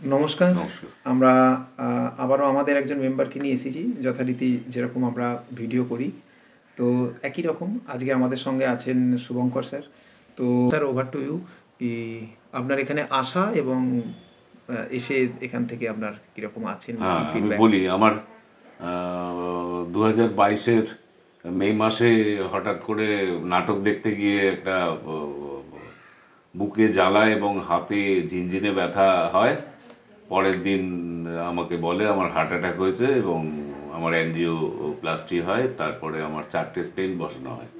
নমস্কার। নমস্কার। আমরা আবারও আমাদের একজন মেম্বারকে নিয়ে এসেছি, যথারীতি যেরকম আমরা ভিডিও করি। তো একই রকম আজকে আমাদের সঙ্গে আছেন শুভঙ্কর স্যার। তো স্যার, ওভার টু ইউ। আপনার এখানে আসা এবং এসে এখান থেকে আপনার কীরকম আছেন, কী হ্যাঁ, আমি ফিডব্যাক? বলি আমার 2022-এর মে মাসে হঠাৎ করে নাটক দেখতে গিয়ে একটা বুকে জ্বালা এবং হাতে ঝিনঝিনে ব্যথা হয়। পরের দিন আমাকে বলে আমার হার্ট অ্যাটাক হয়েছে এবং আমার অ্যাঞ্জিওপ্লাস্টি হয়। তারপরে আমার 4টে স্টেন্ট বসানো হয়।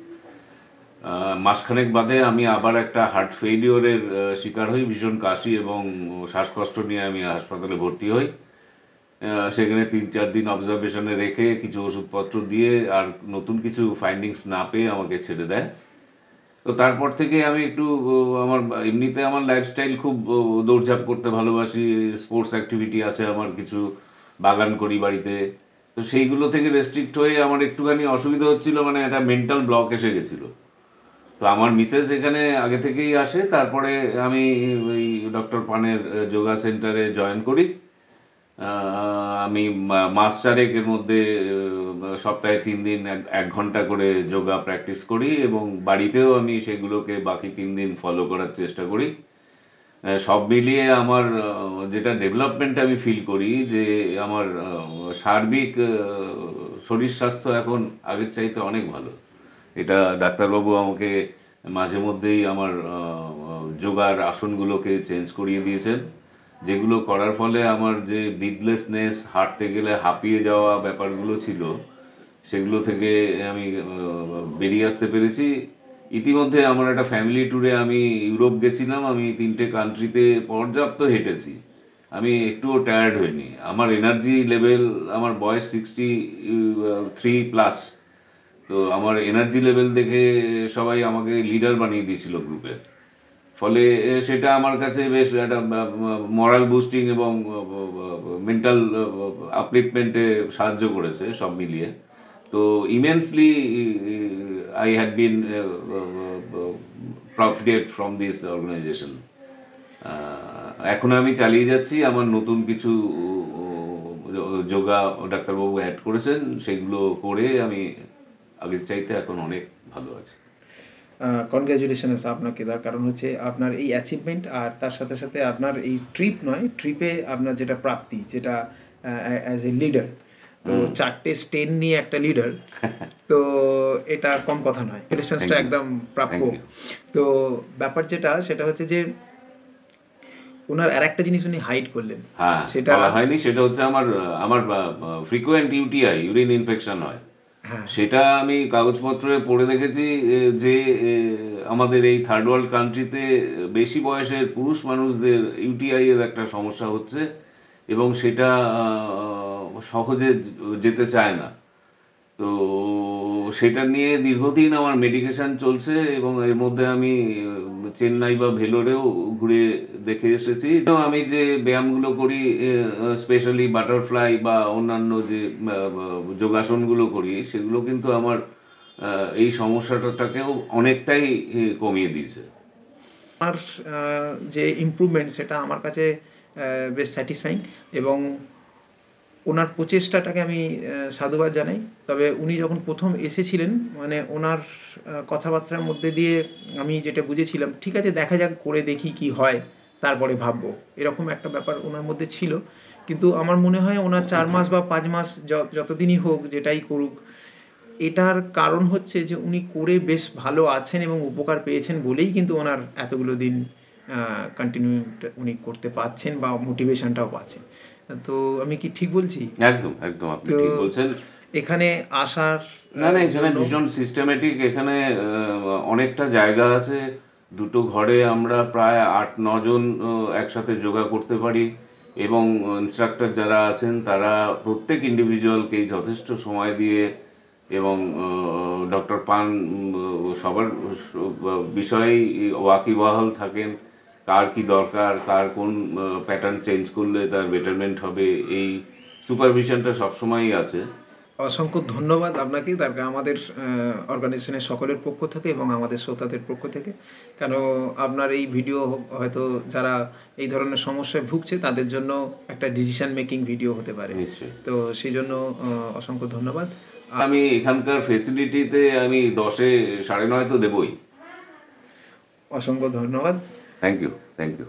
মাসখানেক বাদে আমি আবার একটা হার্ট ফেইলিওরের শিকার হই। ভীষণ কাশি এবং শ্বাসকষ্ট নিয়ে আমি হাসপাতালে ভর্তি হই। সেখানে 3-4 দিন অবজারভেশনে রেখে কিছু ওষুধপত্র দিয়ে আর নতুন কিছু ফাইন্ডিংস না পেয়ে আমাকে ছেড়ে দেয়। তো তারপর থেকে আমি একটু আমার এমনিতে আমার লাইফস্টাইল খুব দৌড়ঝাঁপ করতে ভালোবাসি। স্পোর্টস অ্যাক্টিভিটি আছে আমার কিছু, বাগান করি বাড়িতে। তো সেইগুলো থেকে রেস্ট্রিক্ট হয়ে আমার একটুখানি অসুবিধা হচ্ছিল, মানে একটা মেন্টাল ব্লক এসে গেছিলো। তো আমার মিসেস এখানে আগে থেকেই আসে। তারপরে আমি ওই ডক্টর পানের যোগা সেন্টারে জয়েন করি। আমি মাস চারেকের মধ্যে সপ্তাহে 3 দিন 1 ঘন্টা করে যোগা প্র্যাকটিস করি এবং বাড়িতেও আমি সেগুলোকে বাকি 3 দিন ফলো করার চেষ্টা করি। সব মিলিয়ে আমার যেটা ডেভেলপমেন্ট আমি ফিল করি যে আমার সার্বিক শরীর স্বাস্থ্য এখন আগের চাইতে অনেক ভালো। এটা ডাক্তারবাবু আমাকে মাঝে মধ্যেই আমার যোগার আসনগুলোকে চেঞ্জ করিয়ে দিয়েছেন, যেগুলো করার ফলে আমার যে ব্রিথলেসনেস, হাঁটতে গেলে হাঁপিয়ে যাওয়া ব্যাপারগুলো ছিল, সেগুলো থেকে আমি বেরিয়ে আসতে পেরেছি। ইতিমধ্যে আমার একটা ফ্যামিলি ট্যুরে আমি ইউরোপ গেছিলাম। আমি 3টে কান্ট্রিতে পর্যাপ্ত হেঁটেছি। আমি একটুও টায়ার্ড হইনি। আমার এনার্জি লেভেল, আমার বয়স 63+। তো আমার এনার্জি লেভেল দেখে সবাই আমাকে লিডার বানিয়ে দিয়েছিল গ্রুপে। ফলে সেটা আমার কাছে বেশ একটা মরাল বুস্টিং এবং মেন্টাল আপলিফমেন্টে সাহায্য করেছে সব মিলিয়ে। তো immensely I had been profited from this organisation. এখন আমি চালিয়ে যাচ্ছি। আমার নতুন কিছু যোগা ডাক্তারবাবু অ্যাড করেছেন, সেগুলো করে আমি আগের চাইতে এখন অনেক ভালো আছি। কনগ্র্যাচুলেশনস আপনাকে। তার কারণ হচ্ছে আপনার এই অ্যাচিভমেন্ট, আর তার সাথে সাথে আপনার এই ট্রিপ নয়, ট্রিপে আপনার যেটা প্রাপ্তি, যেটা অ্যাজ এ লিডার। তো 4টে স্টেন নিয়ে একটা লিডার, তো এটা কম কথা নয়। থ্যাংক কনগ্র্যাচুলেশনসটা ইউ। একদম প্রাপ্য। Thank you. তো ব্যাপার যেটা, সেটা হচ্ছে যে ওনার আর একটা জিনিস উনি হাইড করলেন, হ্যাঁ, সেটা বলা হয়নি। সেটা হচ্ছে আমার আমার ফ্রিকোয়েন্ট ইউটিআই, ইউরিন ইনফেকশন হয়। হ্যাঁ, সেটা আমি কাগজপত্রে পড়ে দেখেছি যে আমাদের এই থার্ড ওয়ার্ল্ড কান্ট্রিতে বেশি বয়সের পুরুষ মানুষদের ইউটিআই এর একটা সমস্যা হচ্ছে এবং সেটা সহজে যেতে চায় না। তো সেটা নিয়ে দীর্ঘদিন আমার মেডিকেশন চলছে এবং এর মধ্যে আমি চেন্নাই বা ভেলোরেও ঘুরে দেখে এসেছি। তো আমি যে ব্যায়ামগুলো করি, স্পেশালি বাটারফ্লাই বা অন্যান্য যে যোগাসনগুলো করি, সেগুলো কিন্তু আমার এই সমস্যাটাকেও অনেকটাই কমিয়ে দিয়েছে। আমার যে ইমপ্রুভমেন্ট, সেটা আমার কাছে বেশ স্যাটিসফাইং। এবং ওনার প্রচেষ্টাটাকে আমি সাধুবাদ জানাই। তবে উনি যখন প্রথম এসেছিলেন, মানে ওনার কথাবার্তার মধ্যে দিয়ে আমি যেটা বুঝেছিলাম, ঠিক আছে দেখা যাক, করে দেখি কি হয়, তারপরে ভাববো, এরকম একটা ব্যাপার ওনার মধ্যে ছিল। কিন্তু আমার মনে হয় ওনার 4 মাস বা 5 মাস, যতদিনই হোক, যেটাই করুক, এটার কারণ হচ্ছে যে উনি করে বেশ ভালো আছেন এবং উপকার পেয়েছেন বলেই কিন্তু ওনার এতগুলো দিন কন্টিনিউ উনি করতে পারছেন বা মোটিভেশনটাও পাচ্ছেন। তো আমি কি ঠিক বলছি? একদম একদম আপনি তো ঠিক বলছেন। এখানে আসার না না, এখানে জন্য ভীষণ সিস্টেমেটিক। এখানে অনেকটা জায়গা আছে। দুটো ঘরে আমরা প্রায় 8-9 জন একসাথে যোগা করতে পারি এবং ইনস্ট্রাক্টর যারা আছেন তারা প্রত্যেক ইন্ডিভিজুয়ালকেই যথেষ্ট সময় দিয়ে এবং ডক্টর পান সবার বিষয়েই ওয়াকিবহাল থাকেন। কার কি দরকার, কার কোন প্যাটার্ন চেঞ্জ করলে তার বেটারমেন্ট হবে, এই সুপারভিশনটা সবসময়ই আছে। অসংখ্য ধন্যবাদ আপনাকে, তার আমাদের অর্গানাইজেশনের সকলের পক্ষ থেকে এবং আমাদের শ্রোতাদের পক্ষ থেকে। কেন আপনার এই ভিডিও হয়তো যারা এই ধরনের সমস্যায় ভুগছে তাদের জন্য একটা ডিসিশন মেকিং ভিডিও হতে পারে। নিশ্চয়ই। তো সেই জন্য অসংখ্য ধন্যবাদ। আমি এখানকার ফেসিলিটিতে আমি 10-এ 9.5 তো দেবই। অসংখ্য ধন্যবাদ। Thank you, thank you.